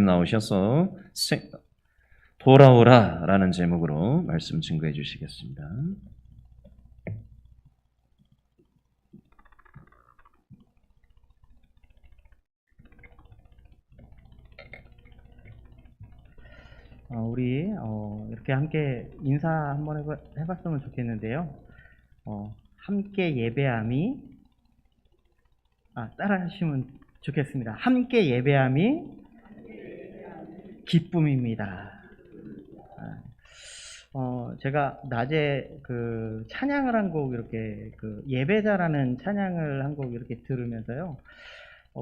나오셔서 돌아오라 라는 제목으로 말씀 증거해 주시겠습니다. 우리 이렇게 함께 인사 한번 해봤으면 좋겠는데요. 함께 예배함이 따라 하시면 좋겠습니다. 함께 예배함이 기쁨입니다. 제가 낮에 그 찬양을 한 곡 이렇게 예배자라는 찬양을 한 곡 이렇게 들으면서요.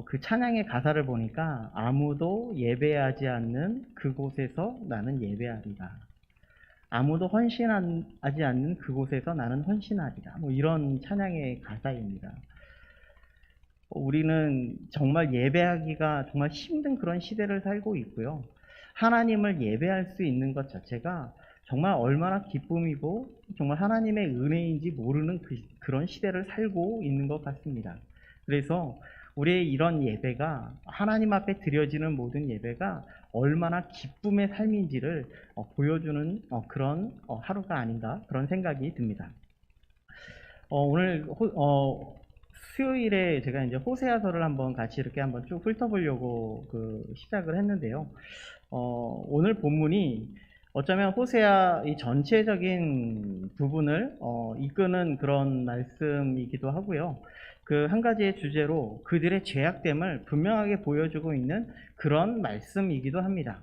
그 찬양의 가사를 보니까 아무도 예배하지 않는 그곳에서 나는 예배하리라. 아무도 헌신하지 않는 그곳에서 나는 헌신하리라. 뭐 이런 찬양의 가사입니다. 우리는 정말 예배하기가 정말 힘든 그런 시대를 살고 있고요. 하나님을 예배할 수 있는 것 자체가 정말 얼마나 기쁨이고 정말 하나님의 은혜인지 모르는 그런 시대를 살고 있는 것 같습니다. 그래서 우리의 이런 예배가 하나님 앞에 드려지는 모든 예배가 얼마나 기쁨의 삶인지를 보여주는 그런 하루가 아닌가 그런 생각이 듭니다. 오늘 수요일에 제가 이제 호세아서를 한번 같이 이렇게 한번 쭉 훑어보려고 시작을 했는데요. 오늘 본문이 어쩌면 호세아 이 전체적인 부분을 이끄는 그런 말씀이기도 하고요. 그 한 가지의 주제로 그들의 죄악됨을 분명하게 보여주고 있는 그런 말씀이기도 합니다.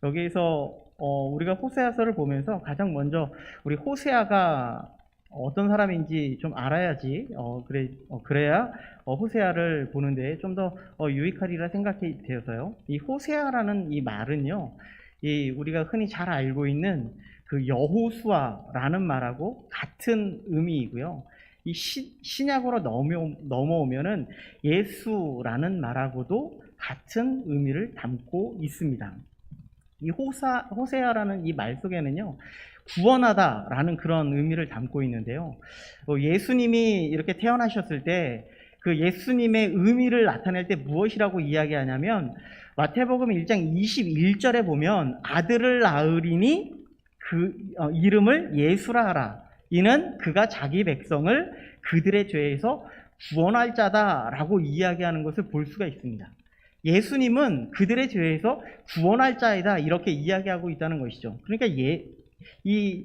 여기에서 우리가 호세아서를 보면서 가장 먼저 우리 호세아가 어떤 사람인지 좀 알아야지 그래야 호세아를 보는데 좀 더 유익하리라 생각이 되어서요. 이 호세아라는 이 말은요, 이 우리가 흔히 잘 알고 있는 그 여호수아라는 말하고 같은 의미이고요. 이 신약으로 넘어오면은 예수라는 말하고도 같은 의미를 담고 있습니다. 이 호세아라는 이 말 속에는요, 구원하다라는 그런 의미를 담고 있는데요. 예수님이 이렇게 태어나셨을 때 그 예수님의 의미를 나타낼 때 무엇이라고 이야기하냐면 마태복음 1장 21절에 보면 아들을 낳으리니 그 이름을 예수라 하라. 이는 그가 자기 백성을 그들의 죄에서 구원할 자다라고 이야기하는 것을 볼 수가 있습니다. 예수님은 그들의 죄에서 구원할 자이다 이렇게 이야기하고 있다는 것이죠. 그러니까 이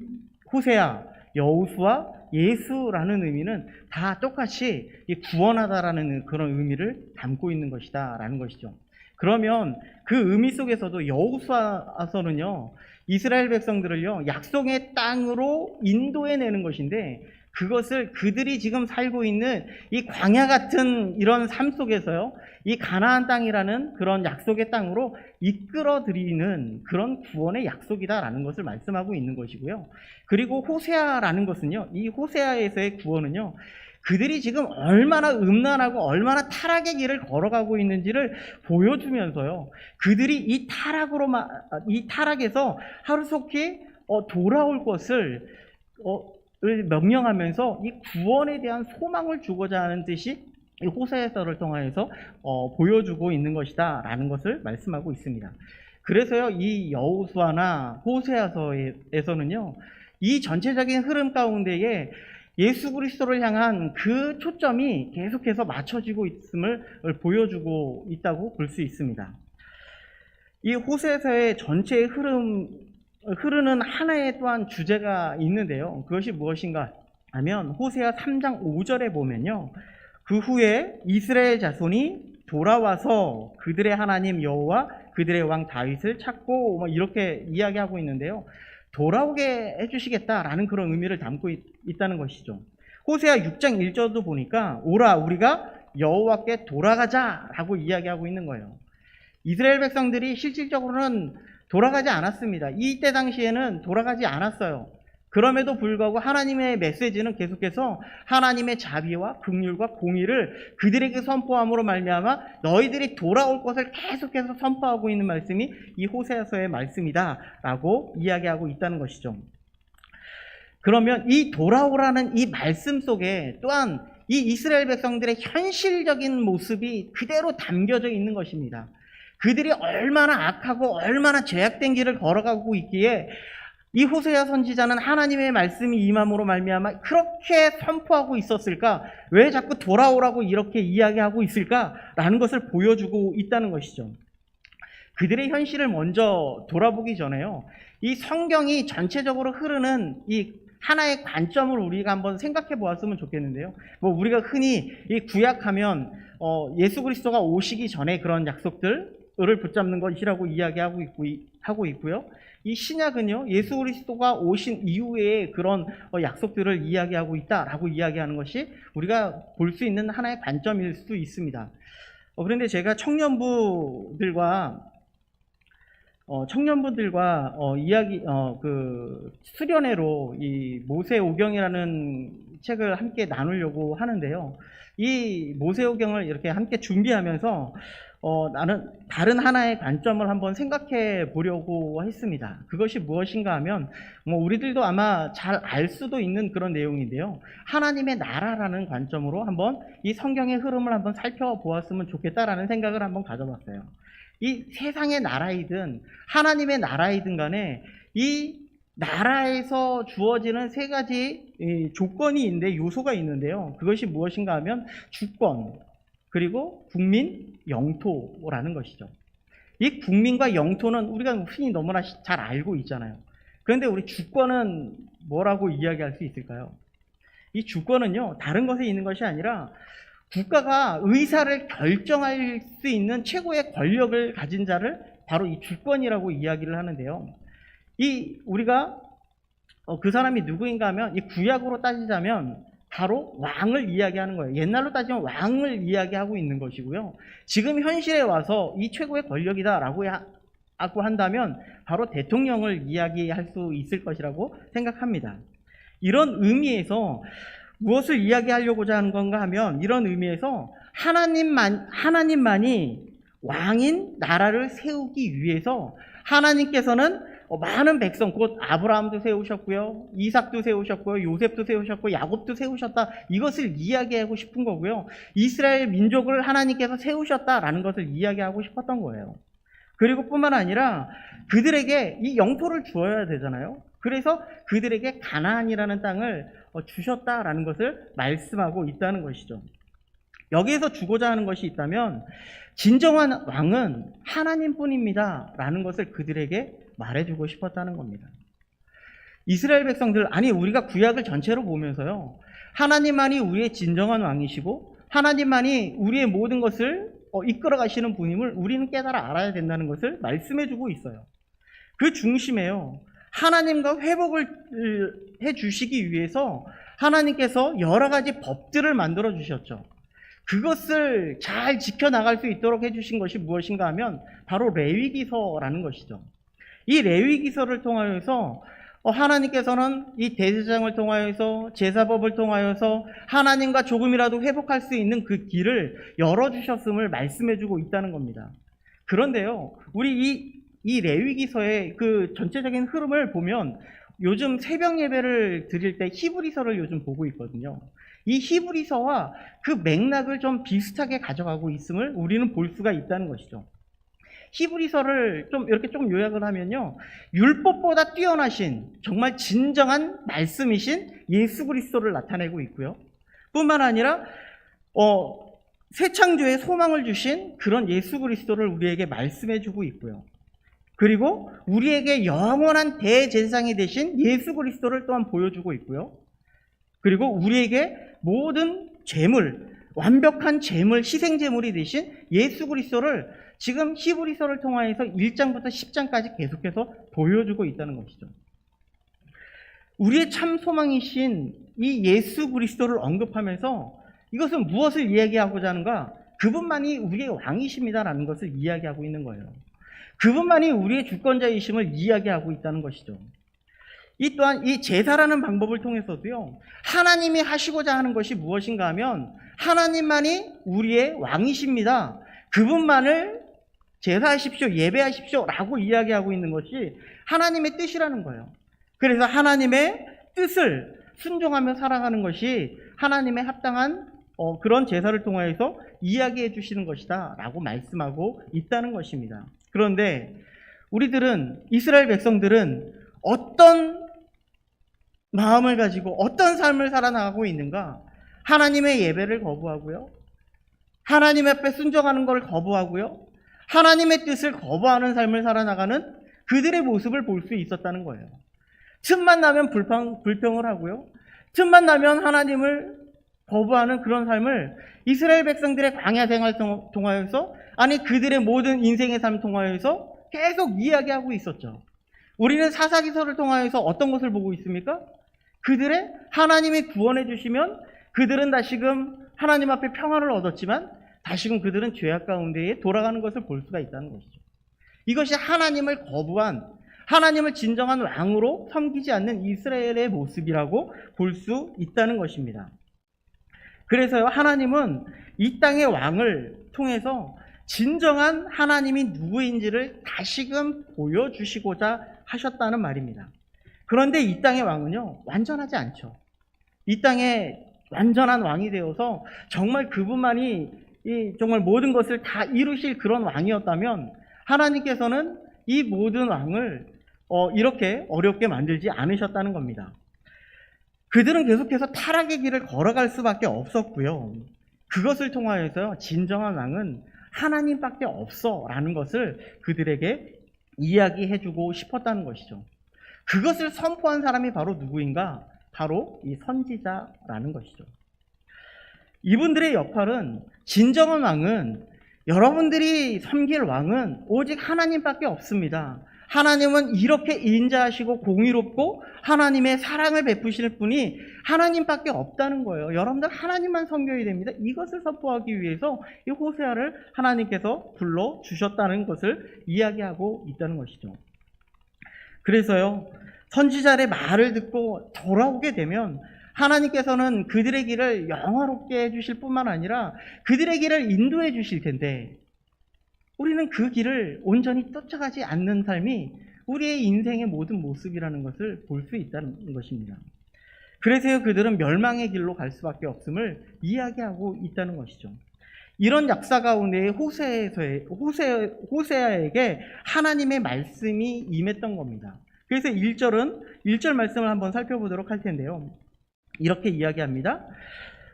호세아, 여호수아, 예수라는 의미는 다 똑같이 구원하다라는 그런 의미를 담고 있는 것이다 라는 것이죠. 그러면 그 의미 속에서도 여호수아서는요, 이스라엘 백성들을요, 약속의 땅으로 인도해내는 것인데, 그것을 그들이 지금 살고 있는 이 광야 같은 이런 삶 속에서요, 이 가나안 땅이라는 그런 약속의 땅으로 이끌어들이는 그런 구원의 약속이다라는 것을 말씀하고 있는 것이고요. 그리고 호세아라는 것은요, 이 호세아에서의 구원은요, 그들이 지금 얼마나 음란하고 얼마나 타락의 길을 걸어가고 있는지를 보여주면서요, 그들이 이 타락에서 하루속히 돌아올 것을 명령하면서 이 구원에 대한 소망을 주고자 하는 뜻이 이 호세아서를 통해서 보여주고 있는 것이다 라는 것을 말씀하고 있습니다. 그래서요, 이 여호수아나 호세아서에서는요, 이 전체적인 흐름 가운데에 예수 그리스도를 향한 그 초점이 계속해서 맞춰지고 있음을 보여주고 있다고 볼 수 있습니다. 이 호세아서의 전체의 흐르는 하나의 또한 주제가 있는데요. 그것이 무엇인가 하면 호세아 3장 5절에 보면요, 그 후에 이스라엘 자손이 돌아와서 그들의 하나님 여호와 그들의 왕 다윗을 찾고 이렇게 이야기하고 있는데요. 돌아오게 해주시겠다라는 그런 의미를 담고 있다는 것이죠. 호세아 6장 1절도 보니까 오라 우리가 여호와께 돌아가자라고 이야기하고 있는 거예요. 이스라엘 백성들이 실질적으로는 돌아가지 않았습니다. 이때 당시에는 돌아가지 않았어요. 그럼에도 불구하고 하나님의 메시지는 계속해서 하나님의 자비와 긍휼과 공의를 그들에게 선포함으로 말미암아 너희들이 돌아올 것을 계속해서 선포하고 있는 말씀이 이 호세아서의 말씀이다라고 이야기하고 있다는 것이죠. 그러면 이 돌아오라는 이 말씀 속에 또한 이 이스라엘 백성들의 현실적인 모습이 그대로 담겨져 있는 것입니다. 그들이 얼마나 악하고 얼마나 죄악된 길을 걸어가고 있기에 이 호세아 선지자는 하나님의 말씀이 임함으로 말미암아 그렇게 선포하고 있었을까? 왜 자꾸 돌아오라고 이렇게 이야기하고 있을까라는 것을 보여주고 있다는 것이죠. 그들의 현실을 먼저 돌아보기 전에요, 이 성경이 전체적으로 흐르는 이 하나의 관점을 우리가 한번 생각해 보았으면 좋겠는데요. 뭐 우리가 흔히 이 구약하면 예수 그리스도가 오시기 전에 그런 약속들을 붙잡는 것이라고 이야기하고 있고요. 이 신약은요, 예수 그리스도가 오신 이후에 그런 약속들을 이야기하고 있다라고 이야기하는 것이 우리가 볼 수 있는 하나의 관점일 수 있습니다. 그런데 제가 청년부들과 이야기 그 수련회로 이 모세오경이라는 책을 함께 나누려고 하는데요. 이 모세오경을 이렇게 함께 준비하면서 나는 다른 하나의 관점을 한번 생각해 보려고 했습니다. 그것이 무엇인가 하면 우리들도 아마 잘 알 수도 있는 그런 내용인데요. 하나님의 나라라는 관점으로 한번 이 성경의 흐름을 한번 살펴보았으면 좋겠다라는 생각을 한번 가져봤어요. 이 세상의 나라이든 하나님의 나라이든 간에 이 나라에서 주어지는 세 가지 조건이 있는데, 요소가 있는데요. 그것이 무엇인가 하면 주권, 그리고 국민, 영토라는 것이죠. 이 국민과 영토는 우리가 흔히 너무나 잘 알고 있잖아요. 그런데 우리 주권은 뭐라고 이야기할 수 있을까요? 이 주권은요, 다른 것에 있는 것이 아니라 국가가 의사를 결정할 수 있는 최고의 권력을 가진 자를 바로 이 주권이라고 이야기를 하는데요. 우리가 그 사람이 누구인가 하면 이 구약으로 따지자면 바로 왕을 이야기하는 거예요. 옛날로 따지면 왕을 이야기하고 있는 것이고요. 지금 현실에 와서 이 최고의 권력이다라고 한다면 바로 대통령을 이야기할 수 있을 것이라고 생각합니다. 이런 의미에서 무엇을 이야기하려고자 하는 건가 하면, 이런 의미에서 하나님만이 왕인 나라를 세우기 위해서 하나님께서는 많은 백성, 곧 아브라함도 세우셨고요, 이삭도 세우셨고요, 요셉도 세우셨고, 야곱도 세우셨다, 이것을 이야기하고 싶은 거고요. 이스라엘 민족을 하나님께서 세우셨다라는 것을 이야기하고 싶었던 거예요. 그리고 뿐만 아니라 그들에게 이 영토를 주어야 되잖아요. 그래서 그들에게 가나안이라는 땅을 주셨다라는 것을 말씀하고 있다는 것이죠. 여기에서 주고자 하는 것이 있다면 진정한 왕은 하나님뿐입니다 라는 것을 그들에게 말해주고 싶었다는 겁니다. 이스라엘 백성들, 아니 우리가 구약을 전체로 보면서요, 하나님만이 우리의 진정한 왕이시고 하나님만이 우리의 모든 것을 이끌어 가시는 분임을 우리는 깨달아 알아야 된다는 것을 말씀해주고 있어요. 그 중심에요, 하나님과 회복을 해주시기 위해서 하나님께서 여러 가지 법들을 만들어 주셨죠. 그것을 잘 지켜나갈 수 있도록 해주신 것이 무엇인가 하면 바로 레위기서라는 것이죠. 이 레위기서를 통하여서 하나님께서는 이 대제사장을 통하여서, 제사법을 통하여서 하나님과 조금이라도 회복할 수 있는 그 길을 열어주셨음을 말씀해주고 있다는 겁니다. 그런데요, 우리 이 레위기서의 그 전체적인 흐름을 보면 요즘 새벽 예배를 드릴 때 히브리서를 요즘 보고 있거든요. 이 히브리서와 그 맥락을 좀 비슷하게 가져가고 있음을 우리는 볼 수가 있다는 것이죠. 히브리서를 이렇게 조금 요약을 하면요, 율법보다 뛰어나신 정말 진정한 말씀이신 예수 그리스도를 나타내고 있고요. 뿐만 아니라 새 창조의 소망을 주신 그런 예수 그리스도를 우리에게 말씀해주고 있고요. 그리고 우리에게 영원한 대제사장이 되신 예수 그리스도를 또한 보여주고 있고요. 그리고 우리에게 모든 제물, 완벽한 제물, 희생 제물이 되신 예수 그리스도를 지금 히브리서를 통하여서 1장부터 10장까지 계속해서 보여주고 있다는 것이죠. 우리의 참 소망이신 이 예수 그리스도를 언급하면서 이것은 무엇을 이야기하고자 하는가? 그분만이 우리의 왕이십니다라는 것을 이야기하고 있는 거예요. 그분만이 우리의 주권자이심을 이야기하고 있다는 것이죠. 이 또한 이 제사라는 방법을 통해서도요, 하나님이 하시고자 하는 것이 무엇인가 하면 하나님만이 우리의 왕이십니다, 그분만을 제사하십시오, 예배하십시오 라고 이야기하고 있는 것이 하나님의 뜻이라는 거예요. 그래서 하나님의 뜻을 순종하며 살아가는 것이 하나님의 합당한 그런 제사를 통하여서 이야기해 주시는 것이다 라고 말씀하고 있다는 것입니다. 그런데 우리들은, 이스라엘 백성들은 어떤 마음을 가지고 어떤 삶을 살아나가고 있는가? 하나님의 예배를 거부하고요, 하나님 앞에 순종하는 것을 거부하고요, 하나님의 뜻을 거부하는 삶을 살아나가는 그들의 모습을 볼 수 있었다는 거예요. 틈만 나면 불평을 하고요, 틈만 나면 하나님을 거부하는 그런 삶을 이스라엘 백성들의 광야 생활 통하여서, 아니 그들의 모든 인생의 삶 통하여서 계속 이야기하고 있었죠. 우리는 사사기서를 통하여서 어떤 것을 보고 있습니까? 그들의, 하나님이 구원해 주시면 그들은 다시금 하나님 앞에 평안을 얻었지만 다시금 그들은 죄악 가운데에 돌아가는 것을 볼 수가 있다는 것이죠. 이것이 하나님을 거부한, 하나님을 진정한 왕으로 섬기지 않는 이스라엘의 모습이라고 볼 수 있다는 것입니다. 그래서요, 하나님은 이 땅의 왕을 통해서 진정한 하나님이 누구인지를 다시금 보여주시고자 하셨다는 말입니다. 그런데 이 땅의 왕은요, 완전하지 않죠. 이 땅에 완전한 왕이 되어서 정말 그분만이 정말 모든 것을 다 이루실 그런 왕이었다면 하나님께서는 이 모든 왕을 이렇게 어렵게 만들지 않으셨다는 겁니다. 그들은 계속해서 타락의 길을 걸어갈 수밖에 없었고요, 그것을 통하여서 진정한 왕은 하나님밖에 없어 라는 것을 그들에게 이야기해주고 싶었다는 것이죠. 그것을 선포한 사람이 바로 누구인가? 바로 이 선지자라는 것이죠. 이분들의 역할은, 진정한 왕은, 여러분들이 섬길 왕은 오직 하나님밖에 없습니다. 하나님은 이렇게 인자하시고 공의롭고 하나님의 사랑을 베푸실 분이 하나님밖에 없다는 거예요. 여러분들 하나님만 섬겨야 됩니다. 이것을 선포하기 위해서 이 호세아를 하나님께서 불러주셨다는 것을 이야기하고 있다는 것이죠. 그래서요, 선지자의 말을 듣고 돌아오게 되면 하나님께서는 그들의 길을 영화롭게 해주실 뿐만 아니라 그들의 길을 인도해 주실 텐데, 우리는 그 길을 온전히 쫓아가지 않는 삶이 우리의 인생의 모든 모습이라는 것을 볼 수 있다는 것입니다. 그래서 그들은 멸망의 길로 갈 수밖에 없음을 이야기하고 있다는 것이죠. 이런 역사 가운데 호세아에게 하나님의 말씀이 임했던 겁니다. 그래서 1절 말씀을 한번 살펴보도록 할 텐데요, 이렇게 이야기합니다.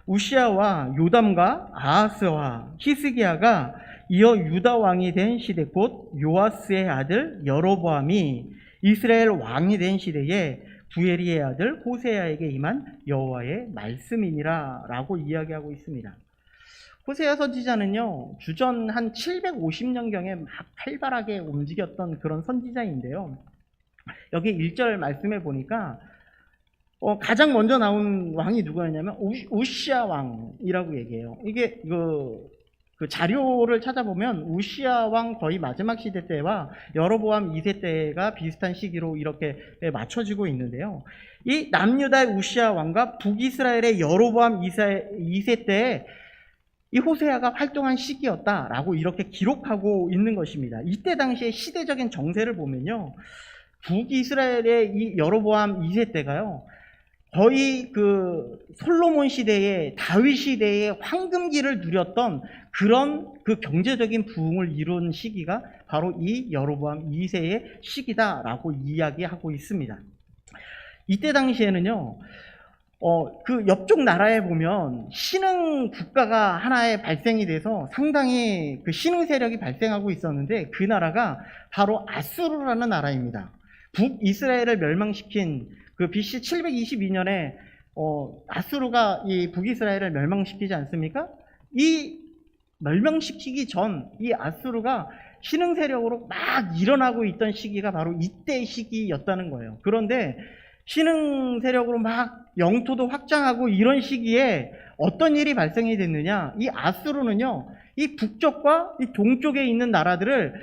우시아와 요담과 아하스와 히스기야가 이어 유다 왕이 된 시대, 곧 요아스의 아들 여로보암이 이스라엘 왕이 된 시대에 부에리의 아들 호세아에게 임한 여호와의 말씀이니라 라고 이야기하고 있습니다. 호세아 선지자는요, 주전 한 750년경에 막 활발하게 움직였던 그런 선지자인데요, 여기 1절 말씀에 보니까 가장 먼저 나온 왕이 누구였냐면 우시아 왕이라고 얘기해요. 이게 그 자료를 찾아보면 우시아 왕 거의 마지막 시대 때와 여로보암 2세 때가 비슷한 시기로 이렇게 맞춰지고 있는데요, 이 남유다의 우시아 왕과 북이스라엘의 여로보암 2세 때에 이 호세아가 활동한 시기였다라고 이렇게 기록하고 있는 것입니다. 이때 당시의 시대적인 정세를 보면요, 북이스라엘의 이 여로보암 2세 때가요, 거의 그 솔로몬 시대에, 다윗 시대의 황금기를 누렸던 그런 그 경제적인 부흥을 이룬 시기가 바로 이 여로보암 2세의 시기다라고 이야기하고 있습니다. 이때 당시에는요, 그 옆쪽 나라에 보면 신흥 국가가 하나의 발생이 돼서 상당히 그 신흥 세력이 발생하고 있었는데, 그 나라가 바로 아수르라는 나라입니다. 북이스라엘을 멸망시킨 그 BC 722년에 아수르가 이 북이스라엘을 멸망시키지 않습니까? 이 멸망시키기 전 이 아수르가 신흥 세력으로 막 일어나고 있던 시기가 바로 이때 시기였다는 거예요. 그런데 신흥 세력으로 막 영토도 확장하고 이런 시기에 어떤 일이 발생이 됐느냐, 이 아수르는요, 이 북쪽과 이 동쪽에 있는 나라들을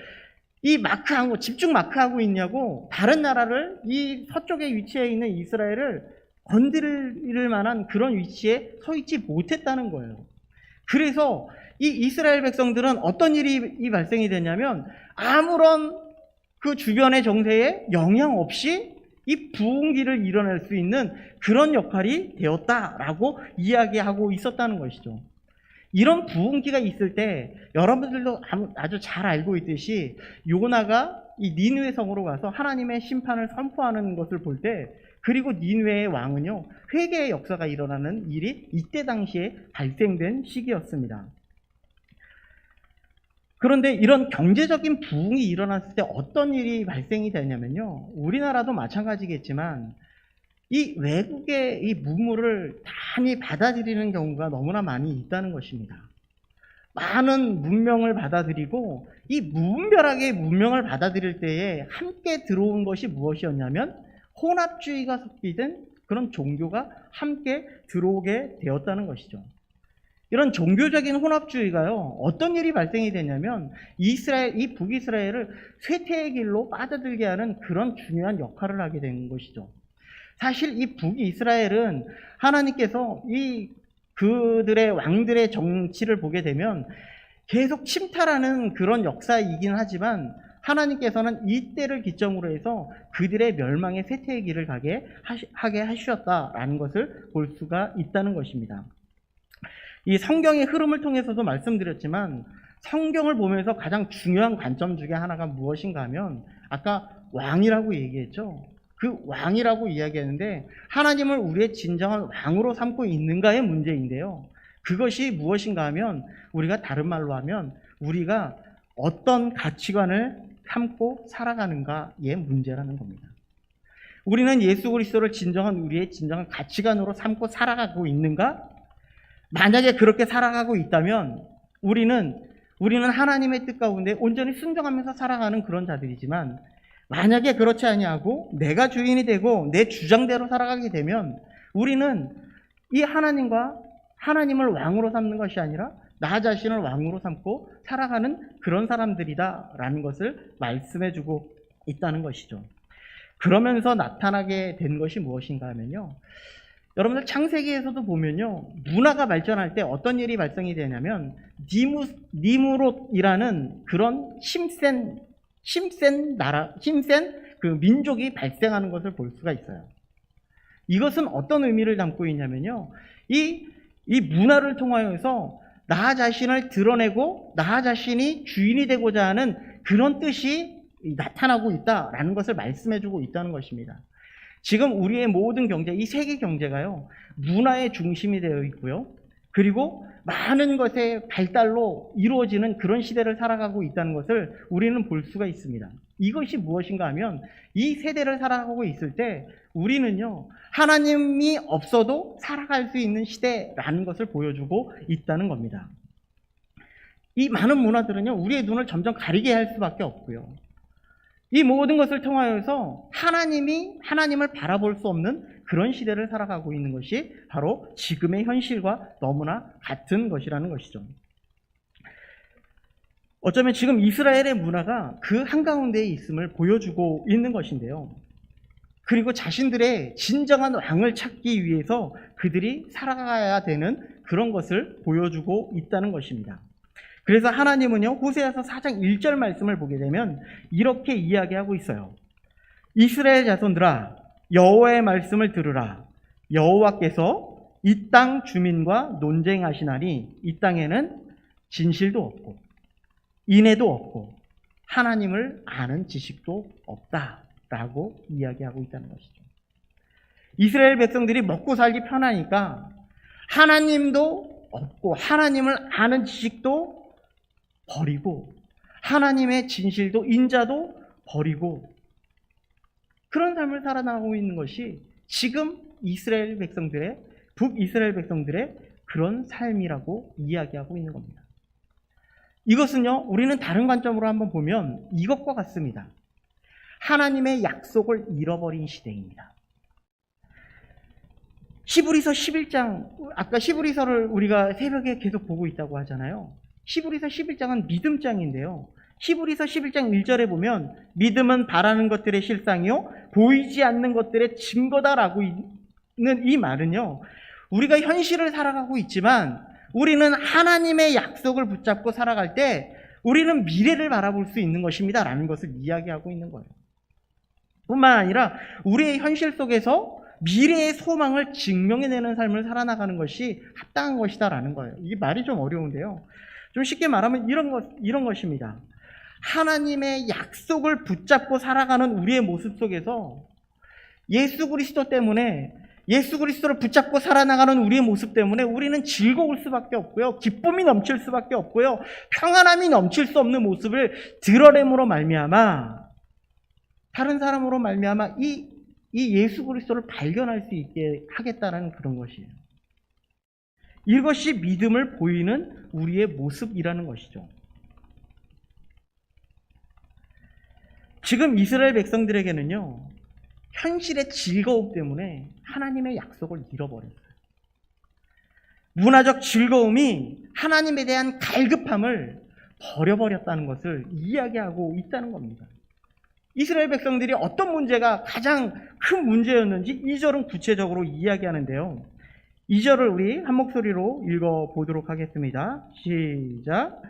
집중 마크하고 있냐고, 다른 나라를, 이 서쪽에 위치해 있는 이스라엘을 건드릴 만한 그런 위치에 서 있지 못했다는 거예요. 그래서 이 이스라엘 백성들은 어떤 일이 발생이 됐냐면, 아무런 그 주변의 정세에 영향 없이 이 부흥기를 일어날 수 있는 그런 역할이 되었다라고 이야기하고 있었다는 것이죠. 이런 부흥기가 있을 때 여러분들도 아주 잘 알고 있듯이 요나가 이 니느웨 성으로 가서 하나님의 심판을 선포하는 것을 볼 때, 그리고 니느웨의 왕은요 회개의 역사가 일어나는 일이 이때 당시에 발생된 시기였습니다. 그런데 이런 경제적인 부흥이 일어났을 때 어떤 일이 발생이 되냐면요, 우리나라도 마찬가지겠지만 이 외국의 이 문물을 많이 받아들이는 경우가 너무나 많이 있다는 것입니다. 많은 문명을 받아들이고 이 무분별하게 문명을 받아들일 때에 함께 들어온 것이 무엇이었냐면 혼합주의가 섞이된 그런 종교가 함께 들어오게 되었다는 것이죠. 이런 종교적인 혼합주의가요, 어떤 일이 발생이 되냐면 이 북이스라엘을 쇠퇴의 길로 빠져들게 하는 그런 중요한 역할을 하게 된 것이죠. 사실 이 북이스라엘은 하나님께서 그들의 왕들의 정치를 보게 되면 계속 침탈하는 그런 역사이긴 하지만 하나님께서는 이때를 기점으로 해서 그들의 멸망의 쇠퇴의 길을 하게 하셨다라는 것을 볼 수가 있다는 것입니다. 이 성경의 흐름을 통해서도 말씀드렸지만 성경을 보면서 가장 중요한 관점 중에 하나가 무엇인가 하면 아까 왕이라고 얘기했죠. 그 왕이라고 이야기했는데 하나님을 우리의 진정한 왕으로 삼고 있는가의 문제인데요. 그것이 무엇인가 하면 우리가 다른 말로 하면 우리가 어떤 가치관을 삼고 살아가는가의 문제라는 겁니다. 우리는 예수 그리스도를 우리의 진정한 가치관으로 삼고 살아가고 있는가? 만약에 그렇게 살아가고 있다면 우리는 하나님의 뜻 가운데 온전히 순종하면서 살아가는 그런 자들이지만, 만약에 그렇지 아니하고 내가 주인이 되고 내 주장대로 살아가게 되면 우리는 이 하나님을 왕으로 삼는 것이 아니라 나 자신을 왕으로 삼고 살아가는 그런 사람들이다라는 것을 말씀해주고 있다는 것이죠. 그러면서 나타나게 된 것이 무엇인가 하면요, 여러분들 창세기에서도 보면요, 문화가 발전할 때 어떤 일이 발생이 되냐면 니무롯이라는 그런 힘센 그 민족이 발생하는 것을 볼 수가 있어요. 이것은 어떤 의미를 담고 있냐면요, 이 문화를 통하여서 나 자신을 드러내고 나 자신이 주인이 되고자 하는 그런 뜻이 나타나고 있다라는 것을 말씀해주고 있다는 것입니다. 지금 우리의 모든 경제, 이 세계 경제가요, 문화의 중심이 되어 있고요, 그리고 많은 것의 발달로 이루어지는 그런 시대를 살아가고 있다는 것을 우리는 볼 수가 있습니다. 이것이 무엇인가 하면 이 세대를 살아가고 있을 때 우리는요, 하나님이 없어도 살아갈 수 있는 시대라는 것을 보여주고 있다는 겁니다. 이 많은 문화들은요, 우리의 눈을 점점 가리게 할 수밖에 없고요, 이 모든 것을 통하여서 하나님을 바라볼 수 없는 그런 시대를 살아가고 있는 것이 바로 지금의 현실과 너무나 같은 것이라는 것이죠. 어쩌면 지금 이스라엘의 문화가 그 한가운데에 있음을 보여주고 있는 것인데요. 그리고 자신들의 진정한 왕을 찾기 위해서 그들이 살아가야 되는 그런 것을 보여주고 있다는 것입니다. 그래서 하나님은요, 호세아서 4장 1절 말씀을 보게 되면 이렇게 이야기하고 있어요. 이스라엘 자손들아, 여호와의 말씀을 들으라. 여호와께서 이 땅 주민과 논쟁하시나니 이 땅에는 진실도 없고 인애도 없고 하나님을 아는 지식도 없다라고 이야기하고 있다는 것이죠. 이스라엘 백성들이 먹고 살기 편하니까 하나님도 없고 하나님을 아는 지식도 버리고 하나님의 진실도 인자도 버리고 그런 삶을 살아나가고 있는 것이 지금 북이스라엘 백성들의 그런 삶이라고 이야기하고 있는 겁니다. 이것은요, 우리는 다른 관점으로 한번 보면 이것과 같습니다. 하나님의 약속을 잃어버린 시대입니다. 히브리서 11장, 아까 히브리서를 우리가 새벽에 계속 보고 있다고 하잖아요. 히브리서 11장은 믿음장인데요. 히브리서 11장 1절에 보면 믿음은 바라는 것들의 실상이요 보이지 않는 것들의 증거다라고 있는 이 말은요, 우리가 현실을 살아가고 있지만 우리는 하나님의 약속을 붙잡고 살아갈 때 우리는 미래를 바라볼 수 있는 것입니다 라는 것을 이야기하고 있는 거예요. 뿐만 아니라 우리의 현실 속에서 미래의 소망을 증명해내는 삶을 살아나가는 것이 합당한 것이다라는 거예요. 이게 말이 좀 어려운데요. 좀 쉽게 말하면 이런 것입니다. 하나님의 약속을 붙잡고 살아가는 우리의 모습 속에서 예수 그리스도 때문에, 예수 그리스도를 붙잡고 살아나가는 우리의 모습 때문에 우리는 즐거울 수밖에 없고요. 기쁨이 넘칠 수밖에 없고요. 평안함이 넘칠 수 없는 모습을 드러냄으로 말미암아, 다른 사람으로 말미암아 이 예수 그리스도를 발견할 수 있게 하겠다는 그런 것이에요. 이것이 믿음을 보이는 우리의 모습이라는 것이죠. 지금 이스라엘 백성들에게는요, 현실의 즐거움 때문에 하나님의 약속을 잃어버렸어요. 문화적 즐거움이 하나님에 대한 갈급함을 버려버렸다는 것을 이야기하고 있다는 겁니다. 이스라엘 백성들이 어떤 문제가 가장 큰 문제였는지 2절은 구체적으로 이야기하는데요. 2절을 우리 한 목소리로 읽어보도록 하겠습니다. 시작.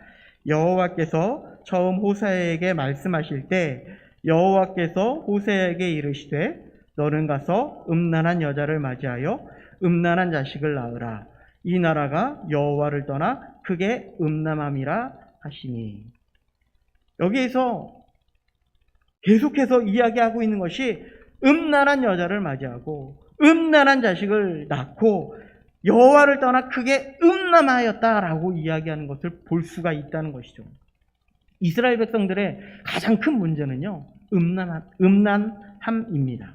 여호와께서 처음 호세아에게 말씀하실 때 여호와께서 호세아에게 이르시되 너는 가서 음란한 여자를 맞이하여 음란한 자식을 낳으라. 이 나라가 여호와를 떠나 크게 음란함이라 하시니. 여기에서 계속해서 이야기하고 있는 것이 음란한 여자를 맞이하고 음란한 자식을 낳고 여호와를 떠나 크게 음란하였다라고 이야기하는 것을 볼 수가 있다는 것이죠. 이스라엘 백성들의 가장 큰 문제는요, 음란함입니다.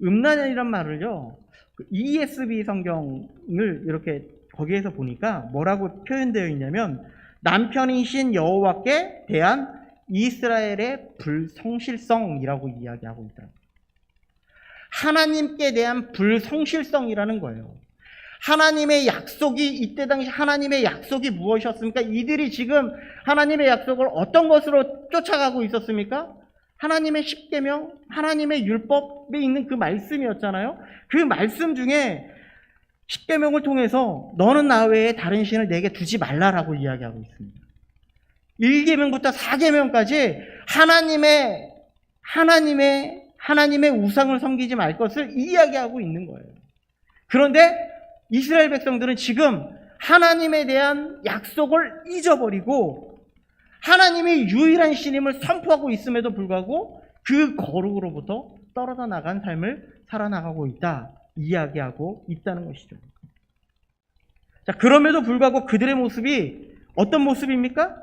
음란이란 말을요, ESV 성경을 이렇게 거기에서 보니까 뭐라고 표현되어 있냐면 남편이신 여호와께 대한 이스라엘의 불성실성이라고 이야기하고 있더라고요. 하나님께 대한 불성실성이라는 거예요. 하나님의 약속이, 이때 당시 하나님의 약속이 무엇이었습니까? 이들이 지금 하나님의 약속을 어떤 것으로 쫓아가고 있었습니까? 하나님의 십계명, 하나님의 율법에 있는 그 말씀이었잖아요. 그 말씀 중에 십계명을 통해서 너는 나 외에 다른 신을 내게 두지 말라라고 이야기하고 있습니다. 1계명부터 4계명까지 하나님의 우상을 섬기지 말 것을 이야기하고 있는 거예요. 그런데 이스라엘 백성들은 지금 하나님에 대한 약속을 잊어버리고 하나님의 유일한 신임을 선포하고 있음에도 불구하고 그 거룩으로부터 떨어져 나간 삶을 살아나가고 있다, 이야기하고 있다는 것이죠. 자, 그럼에도 불구하고 그들의 모습이 어떤 모습입니까?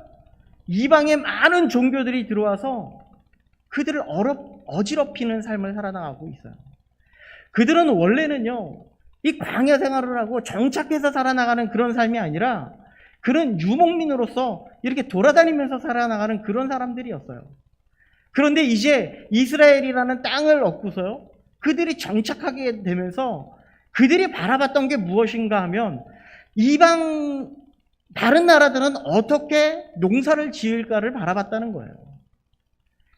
이방의 많은 종교들이 들어와서 그들을 어지럽히는 삶을 살아나가고 있어요. 그들은 원래는요, 이 광야 생활을 하고 정착해서 살아나가는 그런 삶이 아니라 그런 유목민으로서 이렇게 돌아다니면서 살아나가는 그런 사람들이었어요. 그런데 이제 이스라엘이라는 땅을 얻고서요, 그들이 정착하게 되면서 그들이 바라봤던 게 무엇인가 하면 이방 다른 나라들은 어떻게 농사를 지을까를 바라봤다는 거예요.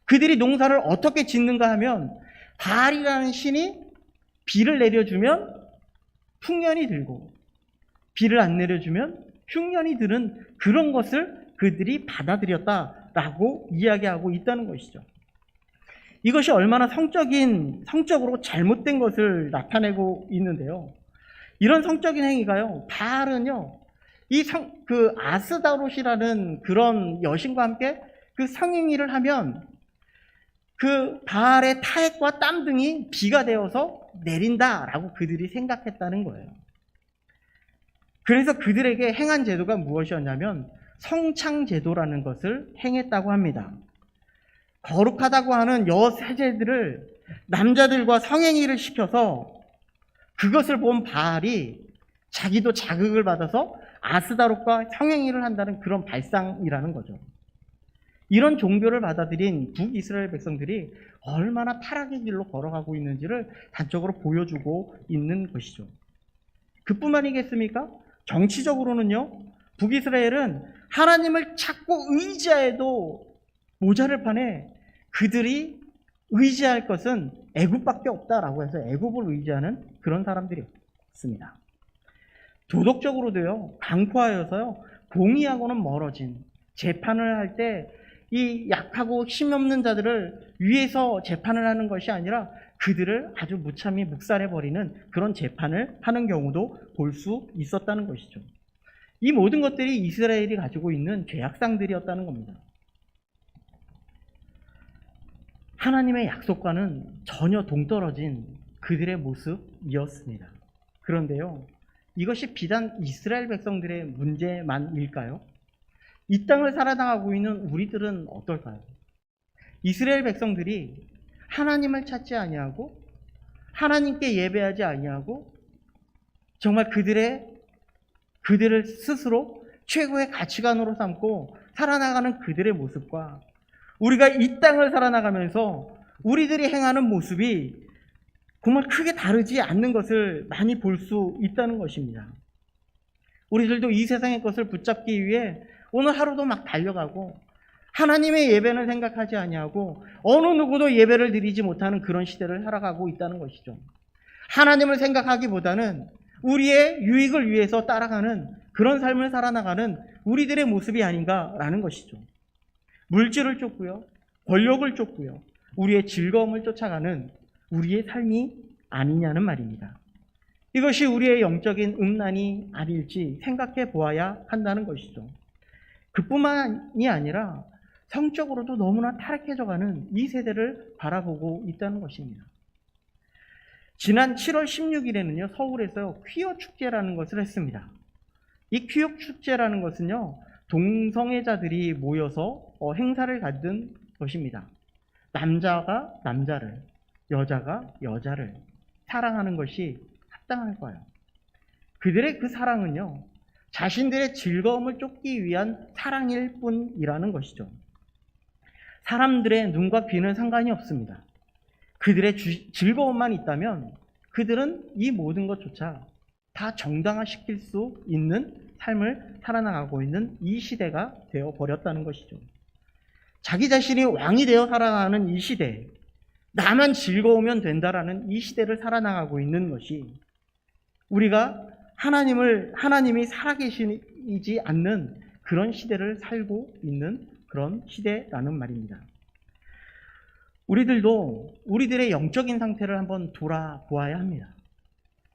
그들이 농사를 어떻게 짓는가 하면 바알이라는 신이 비를 내려주면 풍년이 들고 비를 안 내려주면 흉년이 드는 그런 것을 그들이 받아들였다라고 이야기하고 있다는 것이죠. 이것이 얼마나 성적으로 잘못된 것을 나타내고 있는데요. 이런 성적인 행위가요, 바알은요, 그 아스다롯이라는 그런 여신과 함께 그 성행위를 하면 그 바알의 타액과 땀 등이 비가 되어서 내린다라고 그들이 생각했다는 거예요. 그래서 그들에게 행한 제도가 무엇이었냐면 성창제도라는 것을 행했다고 합니다. 거룩하다고 하는 여세제들을 남자들과 성행위를 시켜서 그것을 본 바알이 자기도 자극을 받아서 아스다롯과 성행위를 한다는 그런 발상이라는 거죠. 이런 종교를 받아들인 북이스라엘 백성들이 얼마나 타락의 길로 걸어가고 있는지를 단적으로 보여주고 있는 것이죠. 그뿐만이겠습니까? 정치적으로는요, 북이스라엘은 하나님을 찾고 의지해도 모자를 판에 그들이 의지할 것은 애굽밖에 없다라고 해서 애굽을 의지하는 그런 사람들이었습니다. 도덕적으로도요, 강포하여서요, 공의하고는 멀어진, 재판을 할 때 이 약하고 힘 없는 자들을 위해서 재판을 하는 것이 아니라 그들을 아주 무참히 묵살해버리는 그런 재판을 하는 경우도 볼 수 있었다는 것이죠. 이 모든 것들이 이스라엘이 가지고 있는 죄악상들이었다는 겁니다. 하나님의 약속과는 전혀 동떨어진 그들의 모습이었습니다. 그런데요, 이것이 비단 이스라엘 백성들의 문제만일까요? 이 땅을 살아나가고 있는 우리들은 어떨까요? 이스라엘 백성들이 하나님을 찾지 아니하고 하나님께 예배하지 아니하고 정말 그들을 스스로 최고의 가치관으로 삼고 살아나가는 그들의 모습과 우리가 이 땅을 살아나가면서 우리들이 행하는 모습이 정말 크게 다르지 않는 것을 많이 볼 수 있다는 것입니다. 우리들도 이 세상의 것을 붙잡기 위해 오늘 하루도 막 달려가고 하나님의 예배는 생각하지 아니하고 어느 누구도 예배를 드리지 못하는 그런 시대를 살아가고 있다는 것이죠. 하나님을 생각하기보다는 우리의 유익을 위해서 따라가는 그런 삶을 살아나가는 우리들의 모습이 아닌가라는 것이죠. 물질을 쫓고요, 권력을 쫓고요, 우리의 즐거움을 쫓아가는 우리의 삶이 아니냐는 말입니다. 이것이 우리의 영적인 음란이 아닐지 생각해 보아야 한다는 것이죠. 그뿐만이 아니라 성적으로도 너무나 타락해져가는 이 세대를 바라보고 있다는 것입니다. 지난 7월 16일에는요, 서울에서 퀴어 축제라는 것을 했습니다. 이 퀴어 축제라는 것은요, 동성애자들이 모여서 행사를 갖는 것입니다. 남자가 남자를, 여자가 여자를 사랑하는 것이 합당할까요? 그들의 그 사랑은요, 자신들의 즐거움을 쫓기 위한 사랑일 뿐이라는 것이죠. 사람들의 눈과 귀는 상관이 없습니다. 그들의 즐거움만 있다면 그들은 이 모든 것조차 다 정당화시킬 수 있는 삶을 살아나가고 있는 이 시대가 되어버렸다는 것이죠. 자기 자신이 왕이 되어 살아가는 이 시대에 나만 즐거우면 된다라는 이 시대를 살아나가고 있는 것이 우리가 하나님이 살아계시지 않는 그런 시대를 살고 있는 그런 시대라는 말입니다. 우리들도 우리들의 영적인 상태를 한번 돌아보아야 합니다.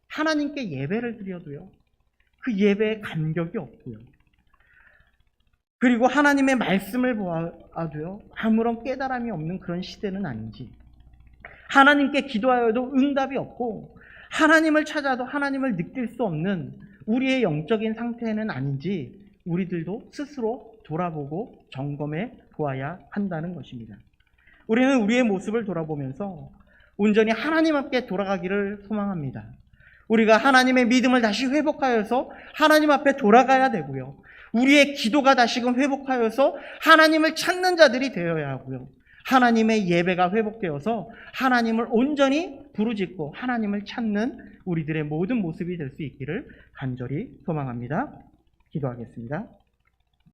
하나님께 예배를 드려도요, 그 예배에 감격이 없고요. 그리고 하나님의 말씀을 보아도요, 아무런 깨달음이 없는 그런 시대는 아닌지, 하나님께 기도하여도 응답이 없고 하나님을 찾아도 하나님을 느낄 수 없는 우리의 영적인 상태는 아닌지 우리들도 스스로 돌아보고 점검해 보아야 한다는 것입니다. 우리는 우리의 모습을 돌아보면서 온전히 하나님 앞에 돌아가기를 소망합니다. 우리가 하나님의 믿음을 다시 회복하여서 하나님 앞에 돌아가야 되고요. 우리의 기도가 다시금 회복하여서 하나님을 찾는 자들이 되어야 하고요. 하나님의 예배가 회복되어서 하나님을 온전히 부르짖고 하나님을 찾는 우리들의 모든 모습이 될 수 있기를 간절히 소망합니다. 기도하겠습니다.